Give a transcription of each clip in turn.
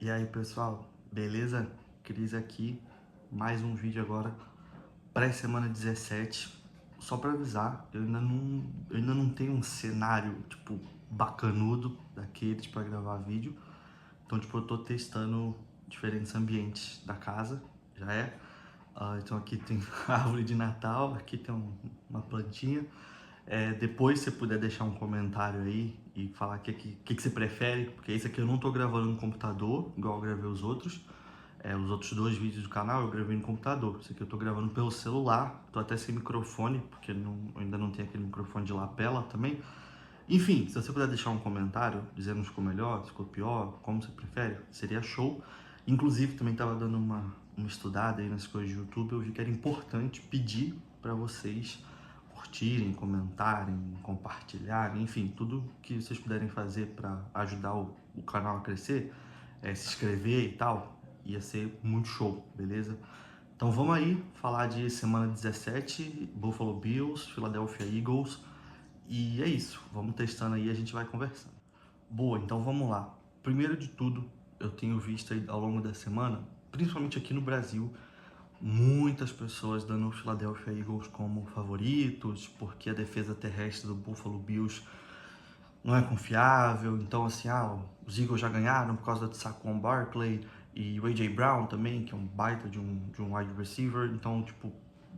E aí, pessoal, beleza? Cris aqui, mais um vídeo agora, pré-semana 17. Só para avisar, eu ainda não tenho um cenário, tipo, bacanudo daqueles para gravar vídeo. Então, tipo, eu tô testando diferentes ambientes da casa, já é. Então aqui tem árvore de Natal, aqui tem uma plantinha. Depois, se você puder deixar um comentário aí e falar o que você prefere, porque esse aqui eu não tô gravando no computador, igual eu gravei os outros. Os outros dois vídeos do canal eu gravei no computador. Esse aqui eu tô gravando pelo celular, tô até sem microfone, porque eu ainda não tenho aquele microfone de lapela também. Enfim, se você puder deixar um comentário dizendo se ficou melhor, se ficou pior, como você prefere, seria show. Inclusive, também estava dando uma estudada aí nas coisas de YouTube, eu vi que era importante pedir para vocês curtirem, comentarem, compartilharem, enfim, tudo que vocês puderem fazer para ajudar o canal a crescer, se inscrever e tal, ia ser muito show, beleza? Então vamos aí falar de semana 17, Buffalo Bills, Philadelphia Eagles, e é isso, vamos testando aí e a gente vai conversando. Boa, então vamos lá. Primeiro de tudo, eu tenho visto aí ao longo da semana, principalmente aqui no Brasil, muitas pessoas dando o Philadelphia Eagles como favoritos, porque a defesa terrestre do Buffalo Bills não é confiável. Então, assim, os Eagles já ganharam por causa de Saquon Barkley e o A.J. Brown também, que é um baita de um wide receiver. Então, tipo,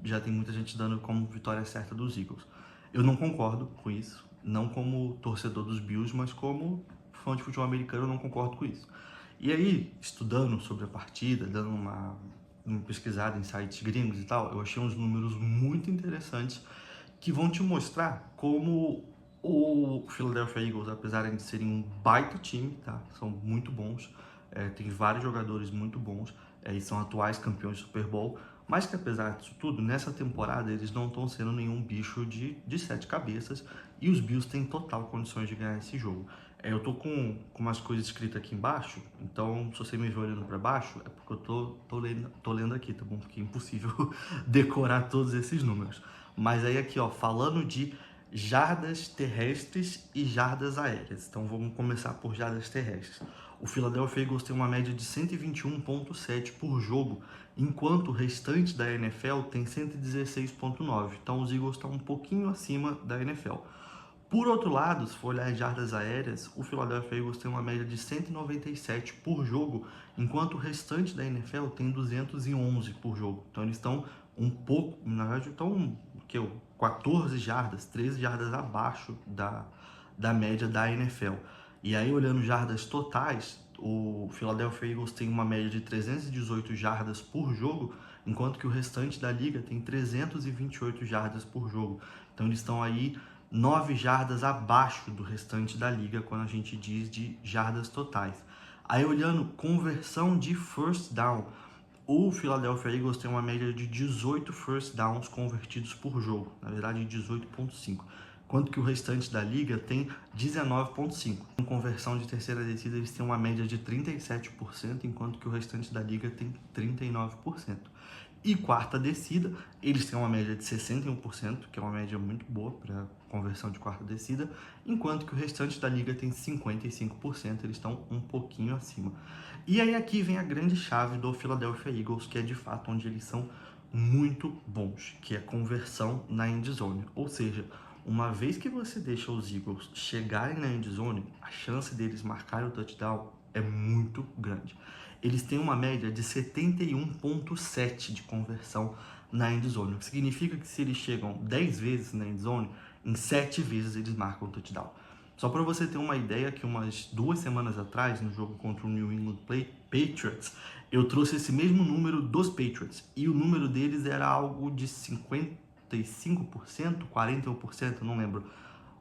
já tem muita gente dando como vitória certa dos Eagles. Eu não concordo com isso, não como torcedor dos Bills, mas como fã de futebol americano, eu não concordo com isso. E aí, estudando sobre a partida, dando uma pesquisada em sites gringos e tal, eu achei uns números muito interessantes que vão te mostrar como o Philadelphia Eagles, apesar de serem um baita time, tá? São muito bons, tem vários jogadores muito bons, e são atuais campeões de Super Bowl, mas que apesar disso tudo, nessa temporada eles não estão sendo nenhum bicho de sete cabeças, e os Bills têm total condições de ganhar esse jogo. Eu tô com umas coisas escritas aqui embaixo, então se você me vê olhando para baixo, é porque eu tô lendo aqui, tá bom? Porque é impossível decorar todos esses números. Mas aí aqui, ó, falando de jardas terrestres e jardas aéreas. Então vamos começar por jardas terrestres. O Philadelphia Eagles tem uma média de 121,7 por jogo, enquanto o restante da NFL tem 116,9. Então os Eagles estão um pouquinho acima da NFL. Por outro lado, se for olhar as jardas aéreas, o Philadelphia Eagles tem uma média de 197 por jogo, enquanto o restante da NFL tem 211 por jogo. Então eles estão um pouco, na verdade, estão 14 jardas, 13 jardas abaixo da média da NFL. E aí, olhando jardas totais, o Philadelphia Eagles tem uma média de 318 jardas por jogo, enquanto que o restante da liga tem 328 jardas por jogo. Então eles estão aí 9 jardas abaixo do restante da liga quando a gente diz de jardas totais. Aí olhando conversão de first down, o Philadelphia Eagles tem uma média de 18 first downs convertidos por jogo, na verdade 18,5, enquanto que o restante da liga tem 19,5. Em conversão de terceira descida eles têm uma média de 37%, enquanto que o restante da liga tem 39%. E quarta descida, eles têm uma média de 61%, que é uma média muito boa para conversão de quarta descida, enquanto que o restante da liga tem 55%, eles estão um pouquinho acima. E aí aqui vem a grande chave do Philadelphia Eagles, que é de fato onde eles são muito bons, que é conversão na end zone. Ou seja, uma vez que você deixa os Eagles chegarem na end zone, a chance deles marcarem o touchdown é muito grande. Eles têm uma média de 71,7 de conversão na endzone, o que significa que se eles chegam 10 vezes na endzone, em 7 vezes eles marcam o touchdown. Só para você ter uma ideia que umas 2 semanas atrás, no jogo contra o New England Patriots, eu trouxe esse mesmo número dos Patriots, e o número deles era algo de 55%, 41%, não lembro.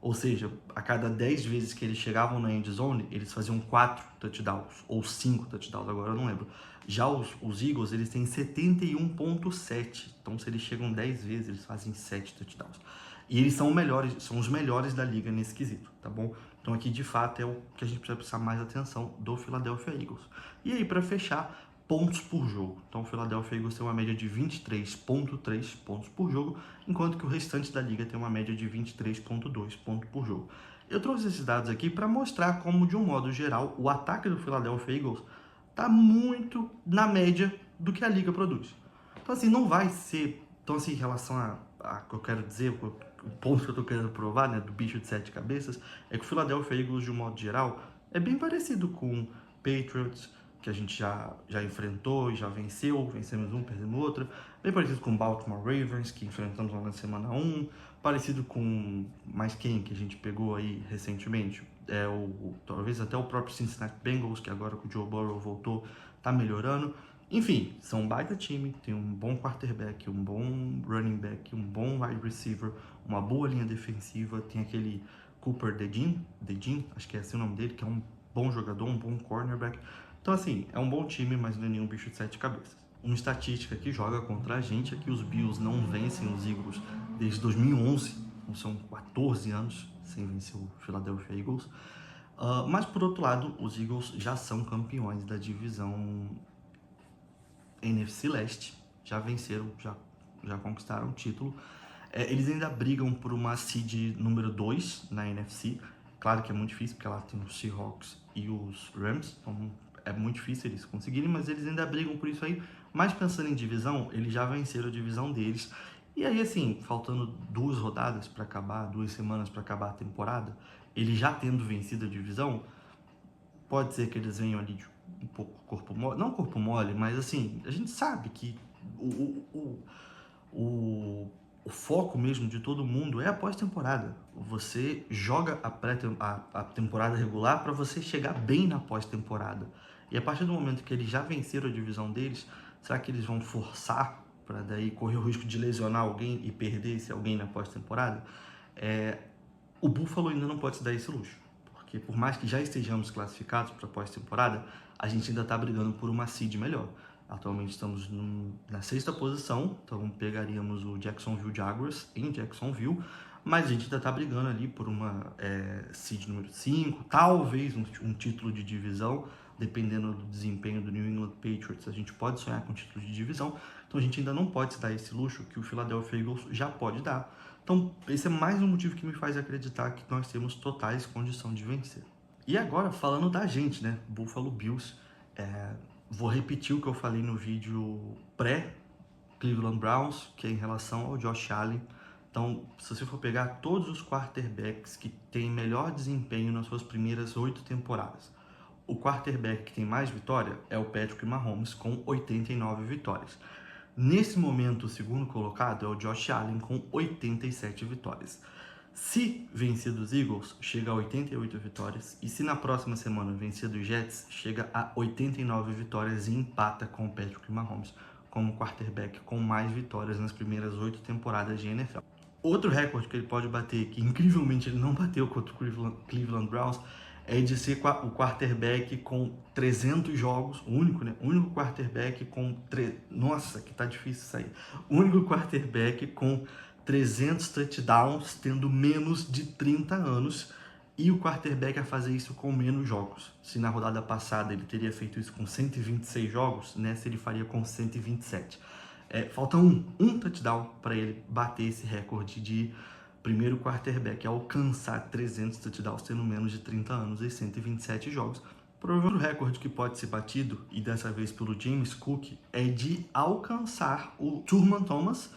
Ou seja, a cada 10 vezes que eles chegavam na end zone, eles faziam 4 touchdowns, ou 5 touchdowns, agora eu não lembro. Já os Eagles, eles têm 71,7. Então, se eles chegam 10 vezes, eles fazem 7 touchdowns. E eles são os melhores da liga nesse quesito, tá bom? Então, aqui, de fato, é o que a gente precisa prestar mais atenção do Philadelphia Eagles. E aí, para fechar, pontos por jogo. Então, o Philadelphia Eagles tem uma média de 23,3 pontos por jogo, enquanto que o restante da liga tem uma média de 23,2 pontos por jogo. Eu trouxe esses dados aqui para mostrar como, de um modo geral, o ataque do Philadelphia Eagles tá muito na média do que a liga produz. Então, assim, não vai ser... Então, assim, em relação a que eu quero dizer, o ponto que eu tô querendo provar, né, do bicho de 7 cabeças, é que o Philadelphia Eagles, de um modo geral, é bem parecido com Patriots, que a gente já enfrentou e já venceu, vencemos um, perdemos outro, bem parecido com Baltimore Ravens, que enfrentamos lá na semana 1, parecido com mais quem que a gente pegou aí recentemente, talvez até o próprio Cincinnati Bengals, que agora que o Joe Burrow voltou, tá melhorando. Enfim, são um baita time, tem um bom quarterback, um bom running back, um bom wide receiver, uma boa linha defensiva, tem aquele Cooper DeJean, acho que é assim o nome dele, que é um bom jogador, um bom cornerback. Então, assim, é um bom time, mas não é nenhum bicho de 7 cabeças. Uma estatística que joga contra a gente é que os Bills não vencem os Eagles desde 2011, então são 14 anos sem vencer o Philadelphia Eagles. Mas, por outro lado, os Eagles já são campeões da divisão NFC Leste, já venceram, já conquistaram o título. Eles ainda brigam por uma seed número 2 na NFC. Claro que é muito difícil, porque lá tem os Seahawks e os Rams, então é muito difícil eles conseguirem, mas eles ainda brigam por isso aí. Mas pensando em divisão, eles já venceram a divisão deles. E aí, assim, faltando 2 rodadas para acabar, 2 semanas para acabar a temporada, eles já tendo vencido a divisão, pode ser que eles venham ali de um pouco corpo mole, não corpo mole, mas assim, a gente sabe que o foco mesmo de todo mundo é a pós-temporada. Você joga a temporada regular para você chegar bem na pós-temporada. E a partir do momento que eles já venceram a divisão deles, será que eles vão forçar para daí correr o risco de lesionar alguém e perder esse alguém na pós-temporada? O Buffalo ainda não pode se dar esse luxo, porque por mais que já estejamos classificados para a pós-temporada, a gente ainda está brigando por uma seed melhor. Atualmente estamos na 6ª posição, então pegaríamos o Jacksonville Jaguars em Jacksonville, mas a gente ainda está brigando ali por uma seed número 5, talvez um título de divisão, dependendo do desempenho do New England Patriots, a gente pode sonhar com título de divisão, então a gente ainda não pode se dar esse luxo que o Philadelphia Eagles já pode dar. Então, esse é mais um motivo que me faz acreditar que nós temos totais condição de vencer. E agora, falando da gente, né? Buffalo Bills. Vou repetir o que eu falei no vídeo pré-Cleveland Browns, que é em relação ao Josh Allen. Então, se você for pegar todos os quarterbacks que têm melhor desempenho nas suas primeiras 8 temporadas, o quarterback que tem mais vitória é o Patrick Mahomes, com 89 vitórias. Nesse momento, o segundo colocado é o Josh Allen com 87 vitórias. Se vencer dos Eagles, chega a 88 vitórias. E se na próxima semana vencer dos Jets, chega a 89 vitórias e empata com o Patrick Mahomes como quarterback com mais vitórias nas primeiras 8 temporadas de NFL. Outro recorde que ele pode bater, que incrivelmente ele não bateu contra o Cleveland Browns, é de ser o quarterback com 300 jogos, o único, né? O único quarterback com... Nossa, que tá difícil isso aí. O único quarterback com 300 touchdowns, tendo menos de 30 anos, e o quarterback a fazer isso com menos jogos. Se na rodada passada ele teria feito isso com 126 jogos, nessa ele faria com 127. Falta um touchdown para ele bater esse recorde de primeiro quarterback a alcançar 300 touchdowns tendo menos de 30 anos e 127 jogos. Provavelmente o recorde que pode ser batido, e dessa vez pelo James Cook, é de alcançar o Thurman Thomas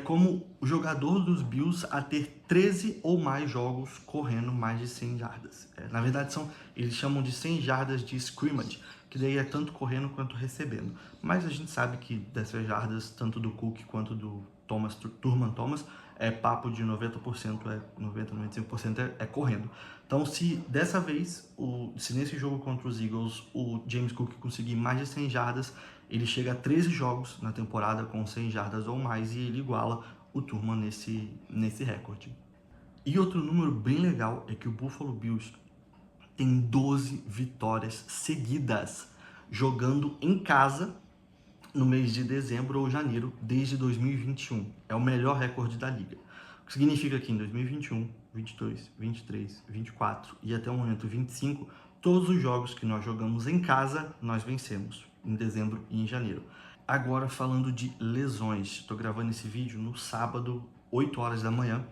como o jogador dos Bills a ter 13 ou mais jogos correndo mais de 100 jardas. Na verdade, eles chamam de 100 jardas de scrimmage, que daí é tanto correndo quanto recebendo. Mas a gente sabe que dessas jardas, tanto do Cook quanto do Thurman Thomas, papo de 90%, 95% é correndo. Então, se dessa vez, se nesse jogo contra os Eagles, o James Cook conseguir mais de 100 jardas, ele chega a 13 jogos na temporada com 100 jardas ou mais e ele iguala o Thurman nesse recorde. E outro número bem legal é que o Buffalo Bills tem 12 vitórias seguidas jogando em casa no mês de dezembro ou janeiro desde 2021. É o melhor recorde da liga. O que significa que em 2021, 22, 23, 24 e até o momento 25, todos os jogos que nós jogamos em casa, nós vencemos em dezembro e em janeiro. Agora falando de lesões, estou gravando esse vídeo no sábado, 8 horas da manhã.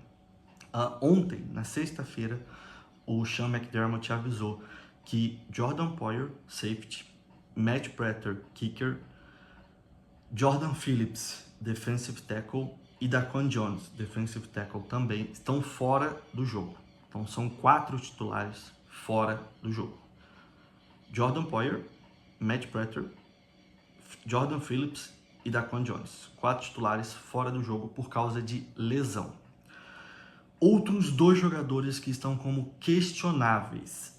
Ontem, na sexta-feira, o Sean McDermott avisou que Jordan Poyer, safety, Matt Prater, kicker, Jordan Phillips, defensive tackle, e Daquan Jones, defensive tackle também, estão fora do jogo. Então são 4 titulares fora do jogo. Jordan Poyer, Matt Prater, Jordan Phillips e Daquan Jones. 4 titulares fora do jogo por causa de lesão. Outros 2 jogadores que estão como questionáveis,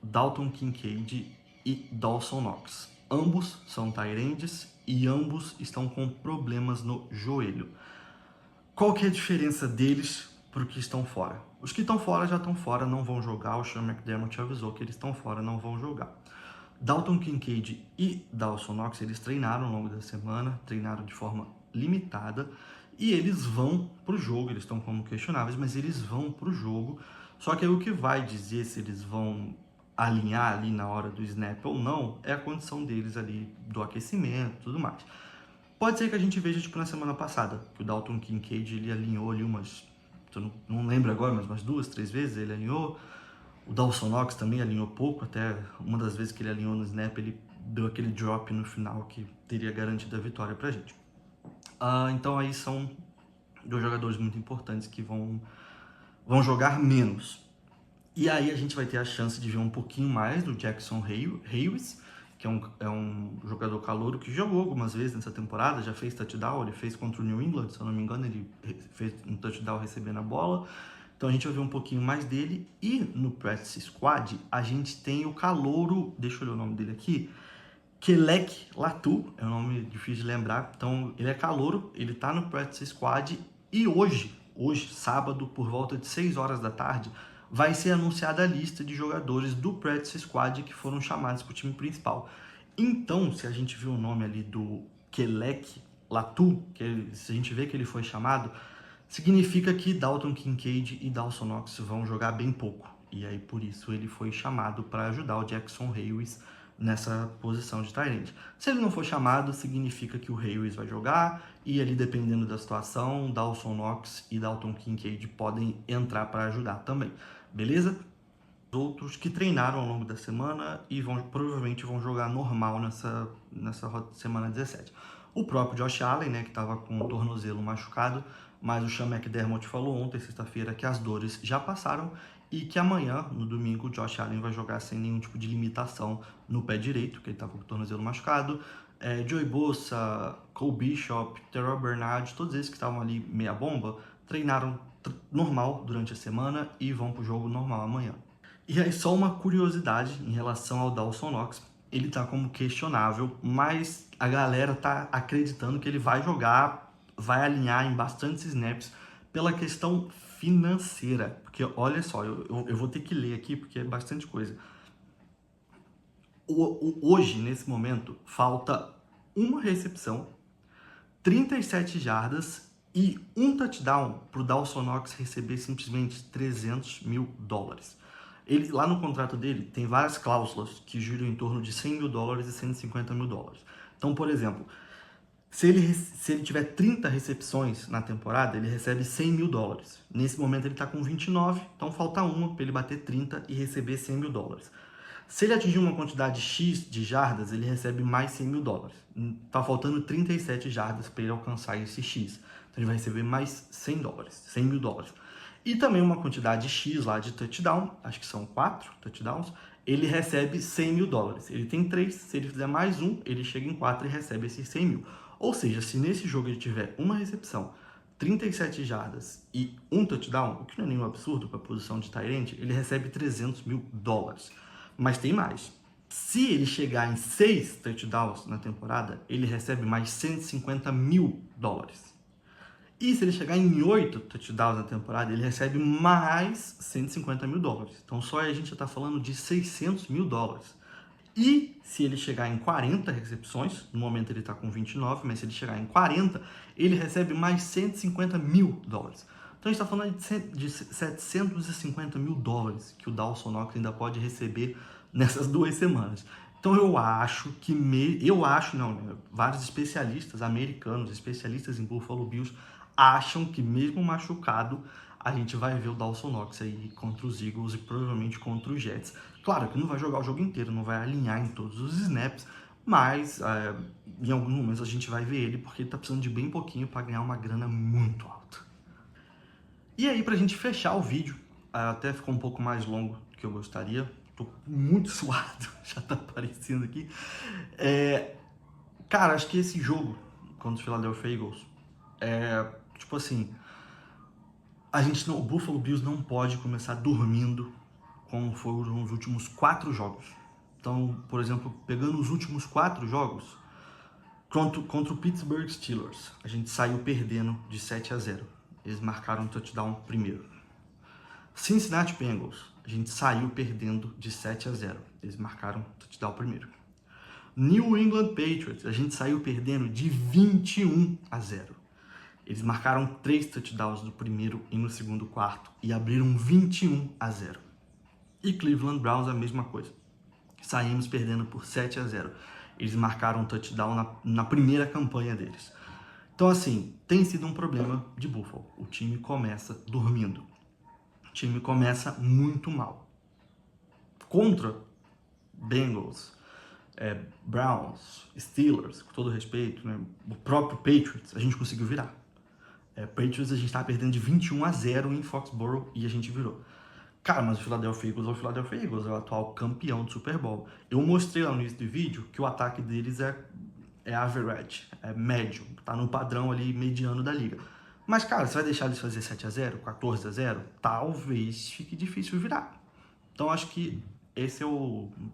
Dalton Kincaid e Dawson Knox. Ambos são tight ends e ambos estão com problemas no joelho. Qual que é a diferença deles para os que estão fora? Os que estão fora já estão fora, não vão jogar. O Sean McDermott avisou que eles estão fora, não vão jogar. Dalton Kincaid e Dawson Knox, eles treinaram ao longo da semana, treinaram de forma limitada e eles vão para o jogo. Eles estão como questionáveis, mas eles vão para o jogo. Só que aí o que vai dizer se eles vão alinhar ali na hora do snap ou não é a condição deles ali do aquecimento e tudo mais. Pode ser que a gente veja, tipo, na semana passada, que o Dalton Kincaid, ele alinhou ali eu não lembro agora, mas umas 2, 3 vezes ele alinhou. O Dawson Knox também alinhou pouco, até uma das vezes que ele alinhou no snap, ele deu aquele drop no final que teria garantido a vitória pra gente. Então aí são 2 jogadores muito importantes que vão jogar menos. E aí a gente vai ter a chance de ver um pouquinho mais do Jackson Hayes, que é um jogador calouro que jogou algumas vezes nessa temporada, já fez touchdown, ele fez contra o New England, se eu não me engano, ele fez um touchdown recebendo a bola. Então a gente vai ver um pouquinho mais dele. E no Practice Squad a gente tem o calouro, deixa eu olhar o nome dele aqui, Kelek Latu, é um nome difícil de lembrar. Então ele é calouro, ele tá no Practice Squad e hoje, sábado, por volta de 6 horas da tarde, vai ser anunciada a lista de jogadores do Practice Squad que foram chamados para o time principal. Então, se a gente vê o nome ali do Kelek Latu, se a gente vê que ele foi chamado, significa que Dalton Kincaid e Dawson Knox vão jogar bem pouco. E aí, por isso, ele foi chamado para ajudar o Jackson Hayes nessa posição de tight end. Se ele não for chamado, significa que o Hayes vai jogar e ali, dependendo da situação, Dawson Knox e Dalton Kincaid podem entrar para ajudar também. Beleza? Outros que treinaram ao longo da semana e provavelmente vão jogar normal nessa semana 17. O próprio Josh Allen, né, que estava com o tornozelo machucado, mas o Sean McDermott falou ontem, sexta-feira, que as dores já passaram e que amanhã, no domingo, o Josh Allen vai jogar sem nenhum tipo de limitação no pé direito, que ele estava com o tornozelo machucado. Joey Bosa, Cole Bishop, Terrell Bernard, todos esses que estavam ali meia bomba, treinaram normal durante a semana e vão para o jogo normal amanhã. E aí só uma curiosidade em relação ao Dawson Knox, ele tá como questionável, mas a galera tá acreditando que ele vai jogar, vai alinhar em bastantes snaps pela questão financeira, porque olha só, eu vou ter que ler aqui porque é bastante coisa. Hoje, nesse momento, falta uma recepção, 37 jardas e um touchdown para o Dawson Knox receber simplesmente $300 mil. Ele, lá no contrato dele, tem várias cláusulas que giram em torno de $100 mil e $150 mil. Então, por exemplo, se ele tiver 30 recepções na temporada, ele recebe $100 mil. Nesse momento ele está com 29, então falta uma para ele bater 30 e receber $100 mil. Se ele atingir uma quantidade X de jardas, ele recebe mais $100 mil. Está faltando 37 jardas para ele alcançar esse X. Então ele vai receber mais $100 mil. E também uma quantidade X lá de touchdown, acho que são 4 touchdowns, ele recebe $100 mil. Ele tem 3, se ele fizer mais um, ele chega em 4 e recebe esses 100 mil. Ou seja, se nesse jogo ele tiver uma recepção, 37 jardas e um touchdown, o que não é nenhum absurdo para a posição de tight end, ele recebe $300 mil. Mas tem mais. Se ele chegar em 6 touchdowns na temporada, ele recebe mais $150 mil. E se ele chegar em 8 touchdowns na temporada, ele recebe mais $150 mil. Então só aí a gente já está falando de $600 mil. E se ele chegar em 40 recepções, no momento ele está com 29, mas se ele chegar em 40, ele recebe mais $150 mil. Então a gente está falando de $750 mil que o Dawson Knox ainda pode receber nessas 2 semanas. Então eu acho que, vários especialistas americanos, especialistas em Buffalo Bills, acham que mesmo machucado, a gente vai ver o Dawson Knox aí contra os Eagles e provavelmente contra os Jets. Claro que não vai jogar o jogo inteiro, não vai alinhar em todos os snaps, mas em alguns momentos a gente vai ver ele porque ele tá precisando de bem pouquinho para ganhar uma grana muito alta. E aí, pra gente fechar o vídeo, até ficou um pouco mais longo do que eu gostaria, tô muito suado, já tá aparecendo aqui. Cara, acho que esse jogo contra os Philadelphia Eagles tipo assim, o Buffalo Bills não pode começar dormindo como foram os últimos 4 jogos. Então, por exemplo, pegando os últimos 4 jogos, contra o Pittsburgh Steelers, a gente saiu perdendo de 7-0. Eles marcaram um touchdown primeiro. Cincinnati Bengals, a gente saiu perdendo de 7-0. Eles marcaram um touchdown primeiro. New England Patriots, a gente saiu perdendo de 21-0. Eles marcaram 3 touchdowns no primeiro e no segundo quarto e abriram 21-0. E Cleveland Browns a mesma coisa. Saímos perdendo por 7-0. Eles marcaram um touchdown na primeira campanha deles. Então, assim, tem sido um problema de Buffalo. O time começa dormindo. O time começa muito mal. Contra Bengals, Browns, Steelers, com todo respeito, né? O próprio Patriots, a gente conseguiu virar. Patriots a gente estava perdendo de 21-0 em Foxborough e a gente virou. Cara, mas o Philadelphia Eagles é o Philadelphia Eagles, é o atual campeão do Super Bowl. Eu mostrei lá no início do vídeo que o ataque deles é average, é médio, tá no padrão ali mediano da liga. Mas, cara, você vai deixar eles fazer 7-0, 14-0? Talvez fique difícil virar. Então, acho que esse é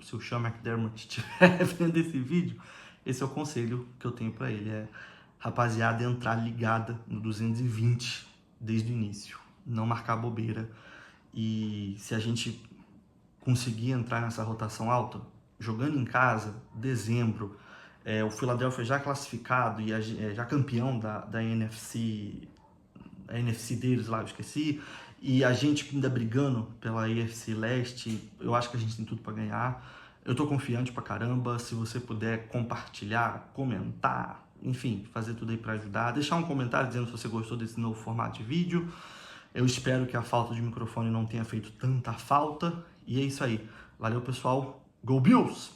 se o Sean McDermott estiver vendo esse vídeo, esse é o conselho que eu tenho pra ele, rapaziada, entrar ligada no 220 desde o início, não marcar bobeira. E se a gente conseguir entrar nessa rotação alta, jogando em casa, dezembro, o Philadelphia já classificado e já campeão da NFC, a NFC deles lá, eu esqueci, e a gente ainda brigando pela AFC Leste, eu acho que a gente tem tudo para ganhar. Eu tô confiante pra caramba. Se você puder compartilhar, comentar, enfim, fazer tudo aí para ajudar, deixar um comentário dizendo se você gostou desse novo formato de vídeo. Eu espero que a falta de microfone não tenha feito tanta falta. E é isso aí. Valeu, pessoal. Go Bills!